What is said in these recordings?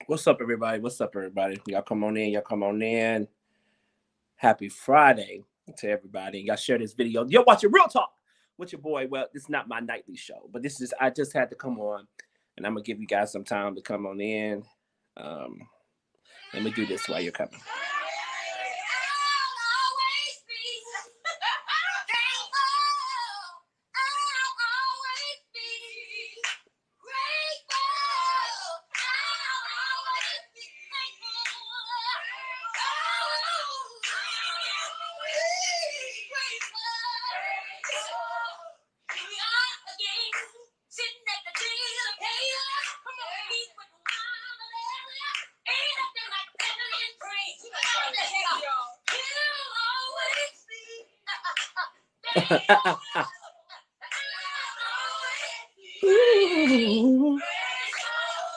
What's up, everybody? What's up, everybody? Y'all come on in. Y'all come on in. Happy Friday to everybody. Y'all share this video. You're watching Real Talk with your boy. Well, this is not my nightly show, but this is, I just had to come on, and I'm going to give you guys some time to come on in. Let me do this while you're coming.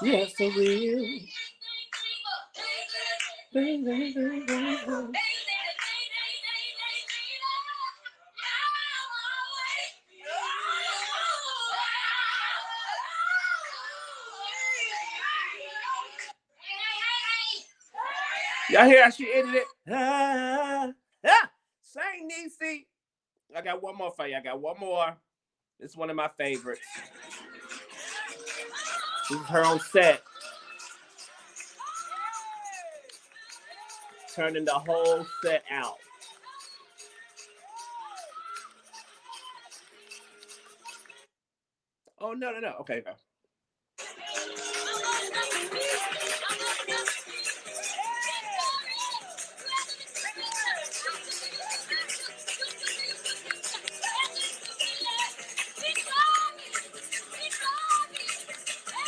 Yes, I will. Y'all hear how she ended it? Sing, Niecy. I got one more for you. I got one more. It's one of my favorites. This is her on set. Turning the whole set out. Oh, no. Okay, go.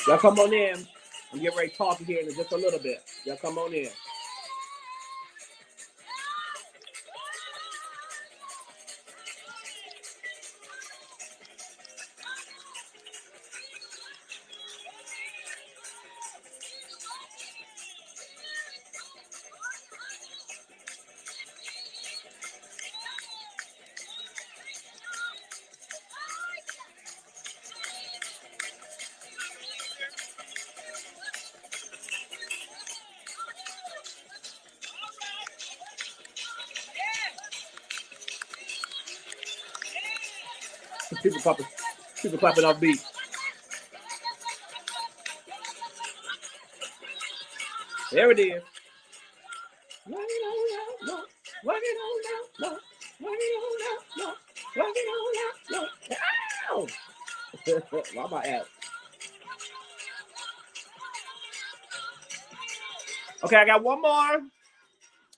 Y'all come on in. I'm getting ready to talk here in just a little bit. Y'all come on in. People clapping off beat. There it is. Why my ass? Okay, I got one more.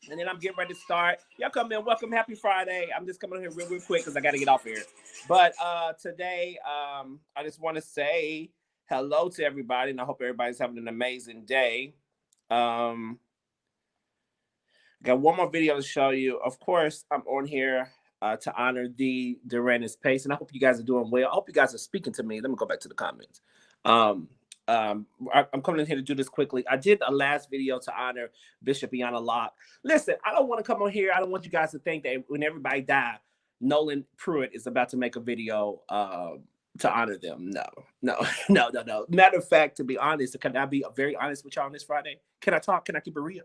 And then I'm getting ready to start. Y'all come in. Welcome. Happy Friday. I'm just coming here real quick because I got to get off here. But today, I just want to say hello to everybody. And I hope everybody's having an amazing day. Got one more video to show you. Of course, I'm on here to honor the Duranice Pace. And I hope you guys are doing well. I hope you guys are speaking to me. Let me go back to the comments. I'm coming in here to do this quickly. I did a last video to honor Bishop Iana Locke. Listen, I don't want to come on here. I don't want you guys to think that when everybody died, Nolan Pruitt is about to make a video to honor them. No. Matter of fact, to be honest, can I be very honest with y'all on this Friday? Can I talk? Can I keep it real?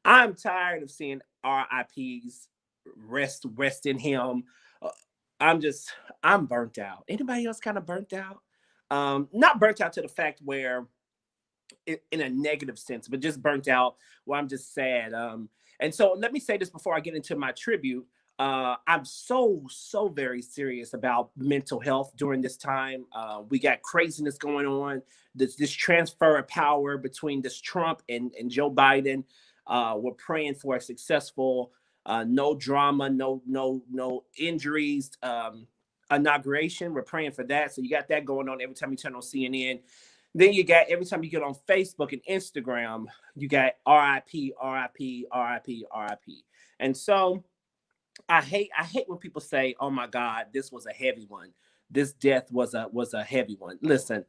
I'm tired of seeing RIPs rest in him. I'm burnt out. Anybody else kind of burnt out? Not burnt out to the fact where in a negative sense, but just burnt out where I'm just sad. And so let me say this before I get into my tribute. I'm so very serious about mental health during this time. We got craziness going on. This transfer of power between this Trump and Joe Biden. We're praying for a successful, no drama, no injuries, inauguration. We're praying for that. So you got that going on every time you turn on CNN. Then you got every time you get on Facebook and Instagram, you got RIP. And so I hate when people say, "Oh my God, this was a heavy one. This death was a heavy one." Listen,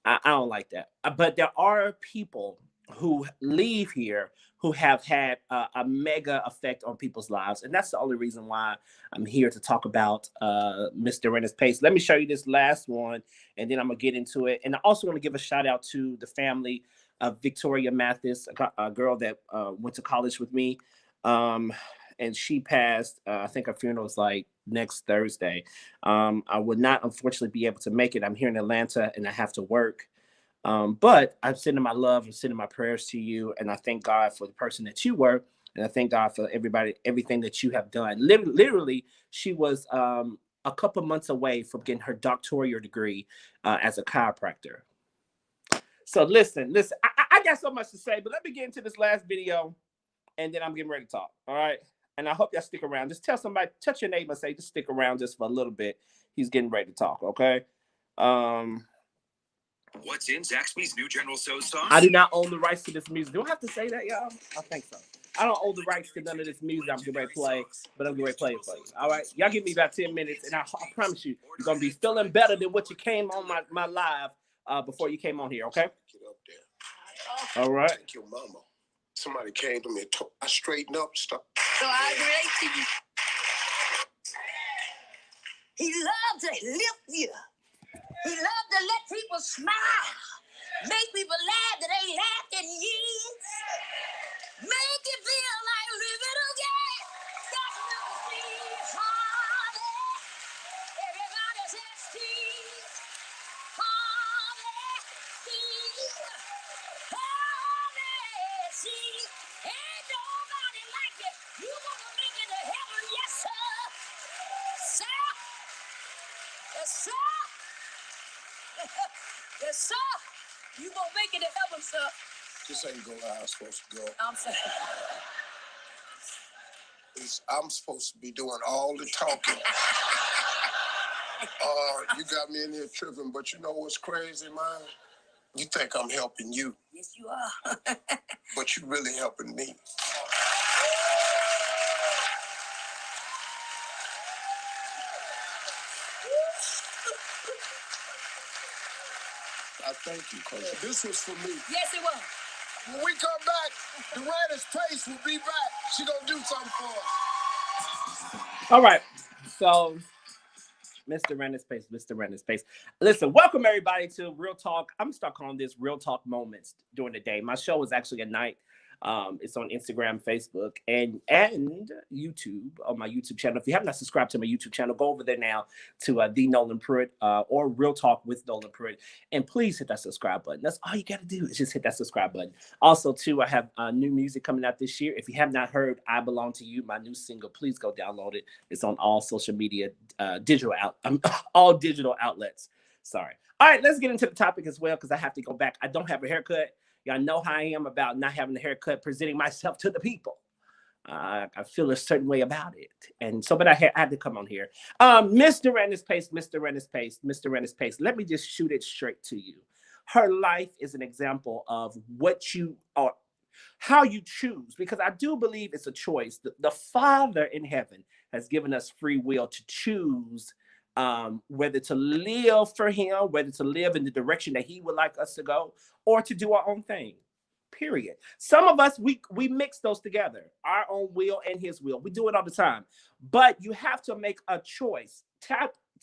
I don't like that. But there are people who leave here who have had a mega effect on people's lives. And that's the only reason why I'm here to talk about Miss Duranice Pace. Let me show you this last one, and then I'm going to get into it. And I also want to give a shout out to the family Victoria Mathis, a girl that went to college with me. Um, and she passed. I think her funeral is like next Thursday. I would not, unfortunately, be able to make it. I'm here in Atlanta and I have to work. But I'm sending my love and sending my prayers to you. And I thank God for the person that you were. And I thank God for everything that you have done. Literally, she was a couple months away from getting her doctoral degree as a chiropractor. So listen, I got so much to say, but let me get into this last video and then I'm getting ready to talk. All right. And I hope y'all stick around. Just tell somebody, touch your neighbor, say, just stick around just for a little bit. He's getting ready to talk. Okay. What's in Zaxby's new General Tso's sauce? I do not own the rights to this music. Do I have to say that, y'all? I think so. I don't own the rights to none of this music I'm getting ready to play, but I'm getting ready to play it for you. All right? Y'all give me about 10 minutes, and I promise you, you're going to be feeling better than what you came on my live before you came on here, okay? Get up there. All right. Thank your mama. Somebody came to me and told I straighten up stuff. So I relate to you. He loves to lift you. He loves to let people smile. Make people laugh that ain't laughed in years. Make you feel like living again. That's the Steve Harvey. Everybody says Steve Harvey. Steve Harvey. See, ain't nobody like you. You gonna make it to heaven, yes, sir. Sir. Yes, sir. Yes, sir. You gonna make it to heaven, sir. This ain't go where I'm supposed to go. I'm saying. I'm supposed to be doing all the talking. You got me in here tripping, but you know what's crazy, man? You think I'm helping you. Yes, you are. But you really helping me. I thank you, because this was for me. Yes, it was. When we come back, Duranice Pace will be back. She gonna do something for us. All right. So, Mr. Duranice Pace, Mr. Duranice Pace. Listen, welcome everybody to Real Talk. I'm gonna start calling this Real Talk Moments during the day. My show is actually at night. It's on Instagram, Facebook, and YouTube on my YouTube channel. If you have not subscribed to my YouTube channel, go over there now to the Nolan Pruitt or Real Talk with Nolan Pruitt, and please hit that subscribe button. That's all you got to do is just hit that subscribe button. Also, too, I have new music coming out this year. If you have not heard "I Belong to You," my new single, please go download it. It's on all social media, all digital outlets. Sorry. All right, let's get into the topic as well because I have to go back. I don't have a haircut. Y'all know how I am about not having a haircut, presenting myself to the people. I feel a certain way about it. And so, but I had to come on here. Mr. Duranice Pace, Mr. Duranice Pace, Mr. Duranice Pace. Let me just shoot it straight to you. Her life is an example of what you are, how you choose, because I do believe it's a choice. The Father in heaven has given us free will to choose whether to live for him, whether to live in the direction that he would like us to go, or to do our own thing. Period. Some of us, we mix those together, our own will and his will. We do it all the time. But you have to make a choice.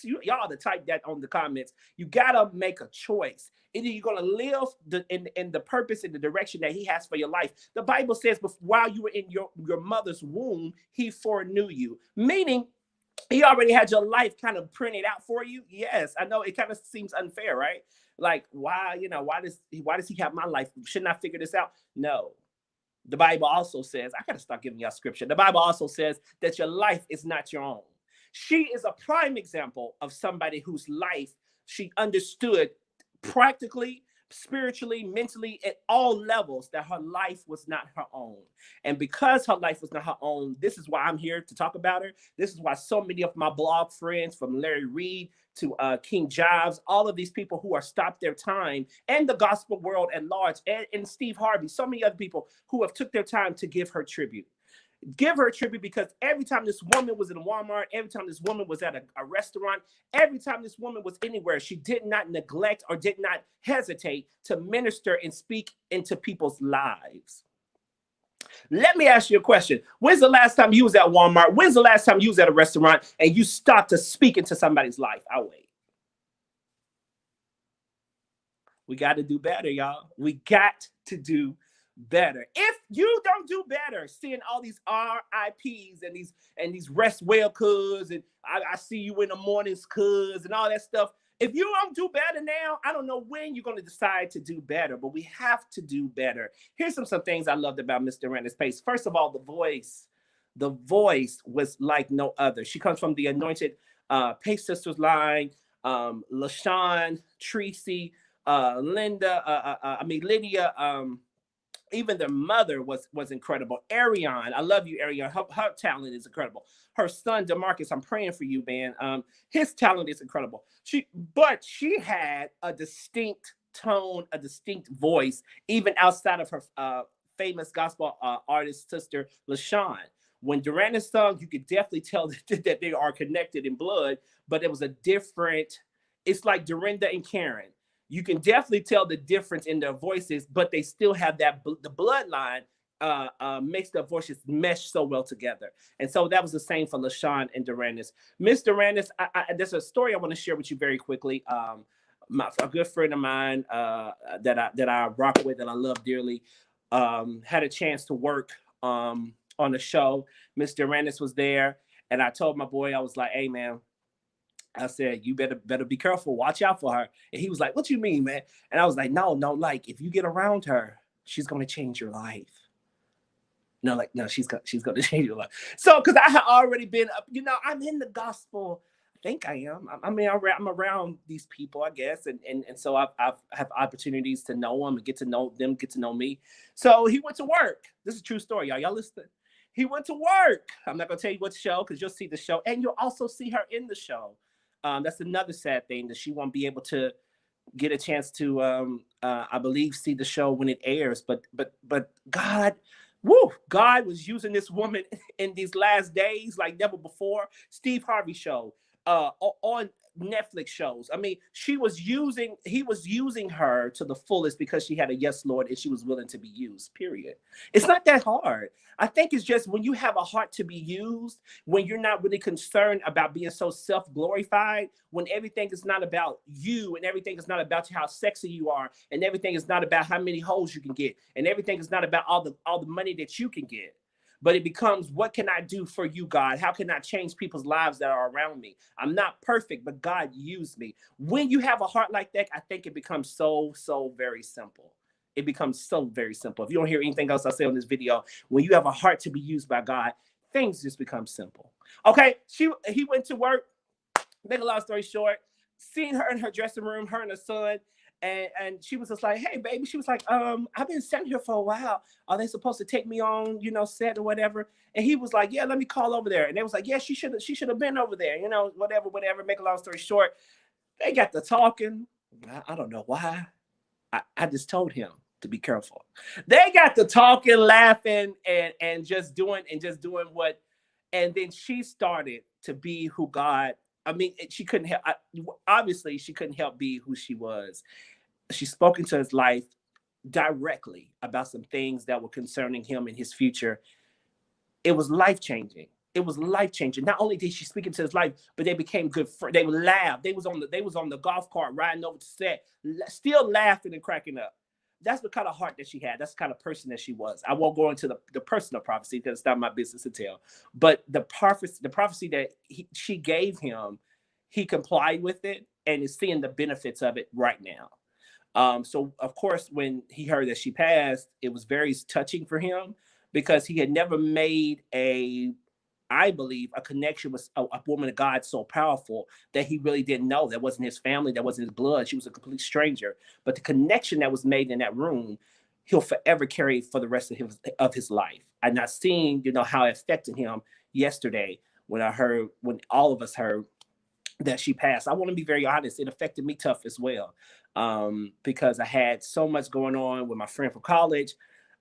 Y'all to type that on the comments. You gotta make a choice. Either you're gonna live in the purpose and the direction that he has for your life. The Bible says, while you were in your mother's womb, he foreknew you. Meaning, he already had your life kind of printed out for you. Yes, I know it kind of seems unfair, right? Like, why does he have my life? Shouldn't I figure this out? No. The Bible also says, I gotta start giving y'all scripture. The Bible also says that your life is not your own. She is a prime example of somebody whose life she understood practically, spiritually, mentally, at all levels, that her life was not her own. And because her life was not her own, this is why I'm here to talk about her. This is why so many of my blog friends, from Larry Reed to King Jobs, all of these people who are stopped their time, and the gospel world at large, and Steve Harvey, so many other people who have took their time to give her tribute. Give her a tribute, because every time this woman was in Walmart, every time this woman was at a restaurant, every time this woman was anywhere, she did not neglect or did not hesitate to minister and speak into people's lives. Let me ask you a question. When's the last time you was at Walmart? When's the last time you was at a restaurant and you stopped to speak into somebody's life? I'll wait. We got to do better, y'all. We got to do better. If you don't do better, seeing all these RIPs and these rest well cuz, and I see you in the mornings cuz, and all that stuff. If you don't do better now, I don't know when you're going to decide to do better, but we have to do better. Here's some things I loved about Miss Duranice Pace. First of all, the voice. The voice was like no other. She comes from the anointed Pace sisters line. LaShawn, Tracy, Linda, Lydia, even their mother was incredible. Ariane, I love you, Ariane. Her talent is incredible. Her son, DeMarcus, I'm praying for you, man. His talent is incredible. But she had a distinct tone, a distinct voice, even outside of her famous gospel artist sister, LaShawn. When Duranice sung, you could definitely tell that they are connected in blood, but it was a different, it's like Dorinda and Karen. You can definitely tell the difference in their voices, but they still have that, the bloodline makes their voices mesh so well together. And so that was the same for LaShawn and Duranice. Miss Duranice, there's a story I want to share with you very quickly. A good friend of mine that I rock with and I love dearly had a chance to work on the show. Miss Duranice was there, and I told my boy, I was like, hey, man, I said, you better be careful. Watch out for her. And he was like, what you mean, man? And I was like, no, like, if you get around her, she's going to change your life. No, she's going to change your life. So, because I had already been, I'm in the gospel. I think I am. I'm around these people, I guess. And so I have opportunities to know them and get to know them, get to know me. So he went to work. This is a true story, y'all. Y'all listen. He went to work. I'm not going to tell you what show, because you'll see the show. And you'll also see her in the show. That's another sad thing, that she won't be able to get a chance to, I believe, see the show when it airs. But God, God was using this woman in these last days like never before. Steve Harvey show, on Netflix shows. I mean, he was using her to the fullest because she had a yes, Lord, and she was willing to be used, period. It's not that hard. I think it's just when you have a heart to be used, when you're not really concerned about being so self-glorified, when everything is not about you and everything is not about how sexy you are, and everything is not about how many hoes you can get, and everything is not about all the money that you can get. But it becomes, what can I do for you, God? How can I change people's lives that are around me? I'm not perfect, but God used me. When you have a heart like that, I think it becomes so very simple. It becomes so very simple. If you don't hear anything else I say on this video, when you have a heart to be used by God, things just become simple. Okay, he went to work. Make a long story short, seeing her in her dressing room, her and her son, and she was just like, hey, baby. She was like, I've been sitting here for a while. Are they supposed to take me on, set or whatever? And he was like, yeah, let me call over there. And they was like, yeah, she should have been over there, whatever. Make a long story short, they got to talking. I don't know why. I just told him to be careful. They got to talking, laughing, and just doing what. And then she started to be who God. I mean, she couldn't help. Obviously, she couldn't help be who she was. She spoke into his life directly about some things that were concerning him in his future. It was life-changing. It was life-changing. Not only did she speak into his life, but they became good friends. They would laugh. They was on the golf cart riding over to set, still laughing and cracking up. That's the kind of heart that she had. That's the kind of person that she was. I won't go into the personal prophecy because it's not my business to tell. But the prophecy that she gave him, he complied with it and is seeing the benefits of it right now. So, of course, when he heard that she passed, it was very touching for him because he had never made I believe, a connection with a woman of God so powerful that he really didn't know. That wasn't his family. That wasn't his blood. She was a complete stranger. But the connection that was made in that room, he'll forever carry for the rest of his life. And I seen, how it affected him yesterday when all of us heard that she passed. I want to be very honest. It affected me tough as well, because I had so much going on with my friend from college.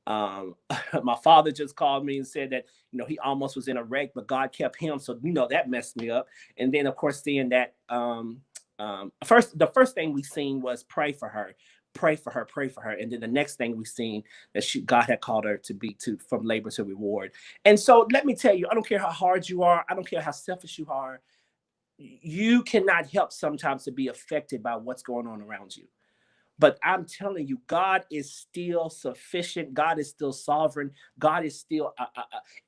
My father just called me and said that, he almost was in a wreck, but God kept him. So, that messed me up. And then, of course, seeing that, the first thing we seen was pray for her. And then the next thing we seen that God had called her from labor to reward. And so let me tell you, I don't care how hard you are. I don't care how selfish you are. You cannot help sometimes to be affected by what's going on around you. But I'm telling you, God is still sufficient. God is still sovereign. God is still,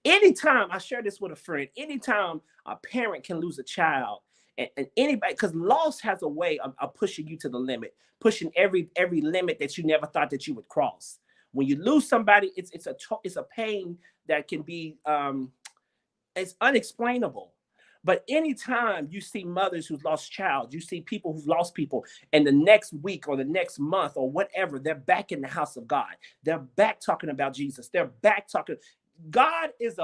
anytime, I share this with a friend, anytime a parent can lose a child, and anybody, because loss has a way of pushing you to the limit, pushing every limit that you never thought that you would cross. When you lose somebody, it's a pain that can be, it's unexplainable. But anytime you see mothers who've lost child, you see people who've lost people, and the next week or the next month or whatever, they're back in the house of God. They're back talking about Jesus. They're back talking. God is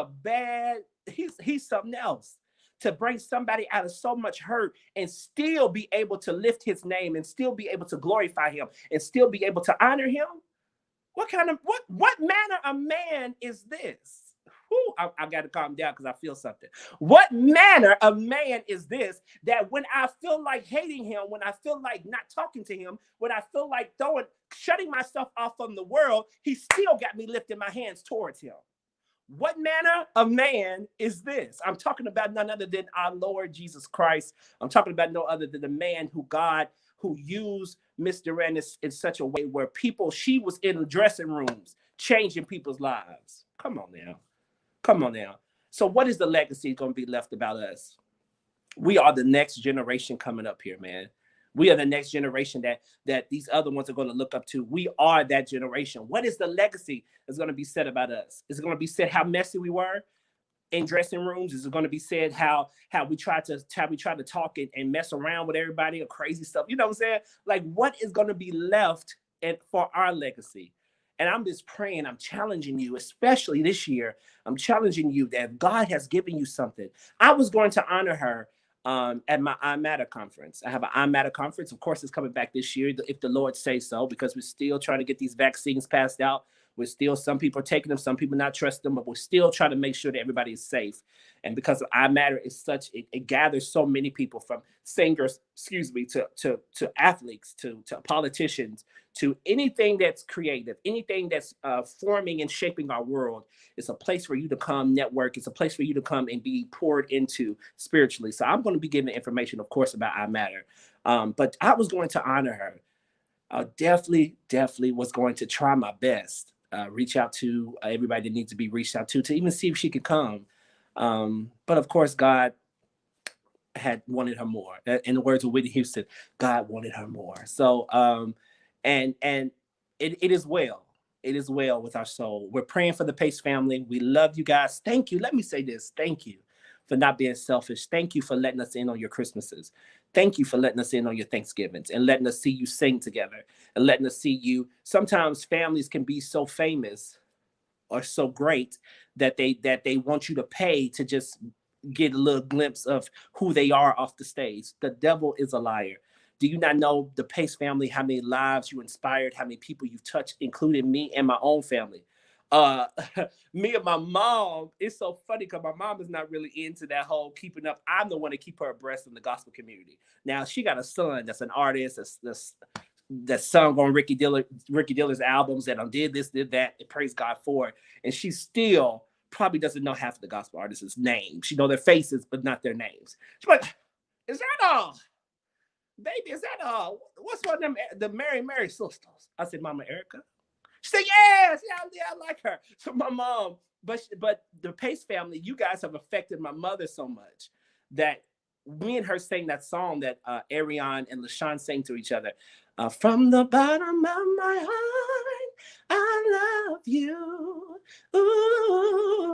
he's something else. To bring somebody out of so much hurt and still be able to lift his name and still be able to glorify him and still be able to honor him. What manner of man is this? Whew, I got to calm down because I feel something. What manner of man is this that when I feel like hating him, when I feel like not talking to him, when I feel like shutting myself off from the world, he still got me lifting my hands towards him? What manner of man is this? I'm talking about none other than our Lord Jesus Christ. I'm talking about no other than the man who used Miss Duranice in such a way where she was in dressing rooms, changing people's lives. Come on now. Come on now. So what is the legacy going to be left about us? We are the next generation coming up here, man. We are the next generation that these other ones are going to look up to. We are that generation. What is the legacy that's going to be said about us? Is it going to be said how messy we were in dressing rooms? Is it going to be said how we tried to talk and mess around with everybody or crazy stuff? You know what I'm saying? Like, what is going to be left for our legacy? And I'm just praying, I'm challenging you, especially this year. I'm challenging you that God has given you something. I was going to honor her at my I Matter conference. I have an I Matter conference. Of course, it's coming back this year, if the Lord says so, because we're still trying to get these vaccines passed out. Some people are taking them, some people not trust them, but we're still trying to make sure that everybody is safe. And because I Matter is it gathers so many people, from singers, to athletes, to politicians, to anything that's creative, anything that's forming and shaping our world. It's a place for you to come network. It's a place for you to come and be poured into spiritually. So I'm going to be giving information, of course, about I Matter. But I was going to honor her. I definitely was going to try my best. Reach out to everybody that needs to be reached out to even see if she could come. But of course, God had wanted her more. In the words of Whitney Houston, God wanted her more. So, and it is well. It is well with our soul. We're praying for the Pace family. We love you guys. Thank you. Let me say this. Thank you for not being selfish. Thank you for letting us in on your Christmases. Thank you for letting us in on your Thanksgivings and letting us see you sing together and letting us see you. Sometimes families can be so famous or so great that they want you to pay to just get a little glimpse of who they are off the stage. The devil is a liar. Do you not know, the Pace family, how many lives you inspired, how many people you've touched, including me and my own family? Me and my mom, it's so funny because my mom is not really into that whole keeping up. I'm the one to keep her abreast in the gospel community. Now, she got a son that's an artist, that's sung on Ricky Diller's albums, that did this, did that, and praise God for it. And she still probably doesn't know half of the gospel artists' names. She know their faces, but not their names. She's like, is that all? Baby, is that all? What's one of them, the Mary sisters? I said, Mama Erica. She said, yes, yeah, I like her. So my mom, but the Pace family, you guys have affected my mother so much that me and her sang that song that Ariane and LaShawn sang to each other. From the bottom of my heart, I love you. Ooh.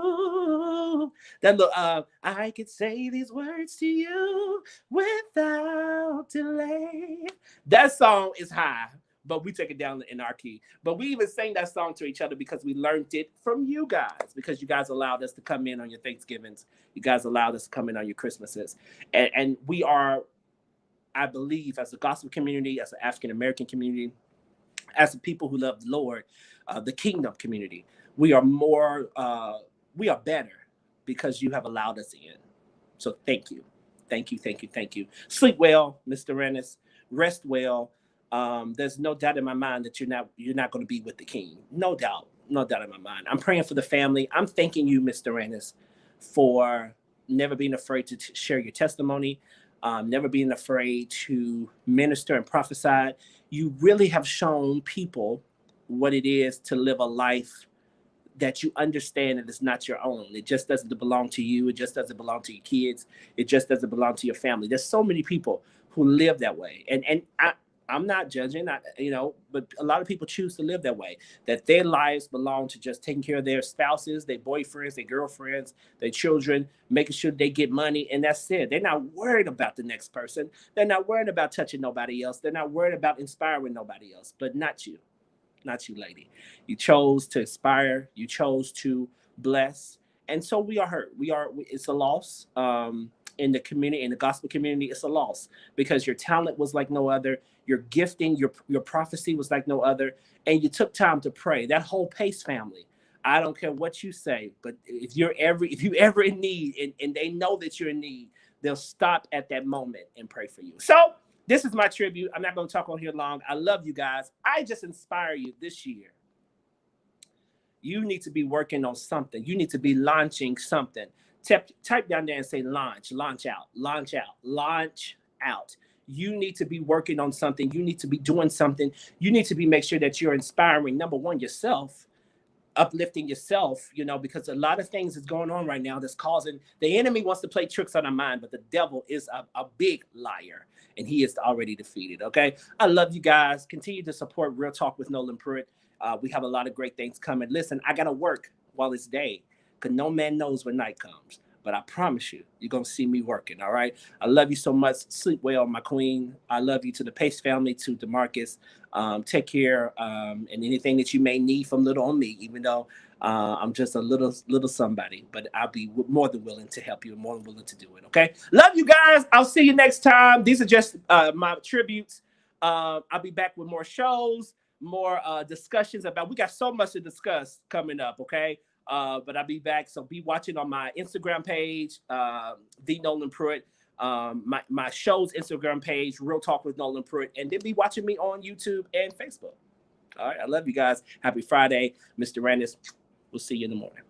That little, I could say these words to you without delay. That song is high, but we take it down in our key. But we even sang that song to each other because we learned it from you guys, because you guys allowed us to come in on your Thanksgivings. You guys allowed us to come in on your Christmases. And we are, I believe, as a gospel community, as an African-American community, as a people who love the Lord, the kingdom community, we are better because you have allowed us in. So thank you. Thank you. Sleep well, Mr. Duranice. Rest well. There's no doubt in my mind that you're not going to be with the King. No doubt in my mind. I'm praying for the family. I'm thanking you, Mr. Duranice, for never being afraid to share your testimony, never being afraid to minister and prophesy. you really have shown people what it is to live a life that you understand that it's not your own. It just doesn't belong to you. It just doesn't belong to your kids. It just doesn't belong to your family. There's so many people who live that way. And I'm not judging, but a lot of people choose to live that way, that their lives belong to just taking care of their spouses, their boyfriends, their girlfriends, their children, making sure they get money. And that's it. They're not worried about the next person. They're not worried about touching nobody else. They're not worried about inspiring nobody else, but not you. Not you, lady. You chose to inspire. You chose to bless. And so we are hurt. It's a loss in the community, in the gospel community. It's a loss because your talent was like no other. Your gifting, your prophecy was like no other. And you took time to pray. That whole Pace family. I don't care what you say, but if you ever in need and they know that you're in need, they'll stop at that moment and pray for you. So this is my tribute. I'm not going to talk on here long. I love you guys. I just inspire you this year. You need to be working on something. You need to be launching something. Type down there and say launch out. You need to be working on something. You need to be doing something. You need to make sure that you're inspiring, number one, yourself, uplifting yourself, because a lot of things is going on right now that's causing the enemy wants to play tricks on our mind, but the devil is a big liar and he is already defeated. Okay. I love you guys. Continue to support Real Talk with Nolan Pruitt. We have a lot of great things coming. Listen, I got to work while it's day because no man knows when night comes. But I promise you, you're going to see me working, all right? I love you so much. Sleep well, my queen. I love you, to the Pace family, to DeMarcus. Take care, and anything that you may need from little on me, even though I'm just a little somebody. But I'll be more than willing to help you and more than willing to do it, okay? Love you guys. I'll see you next time. These are just my tributes. I'll be back with more shows, more discussions about. We got so much to discuss coming up, okay? But I'll be back. So be watching on my Instagram page, The Nolan Pruitt, my show's Instagram page, Real Talk with Nolan Pruitt, and then be watching me on YouTube and Facebook. All right. I love you guys. Happy Friday. Mr. Duranice. We'll see you in the morning.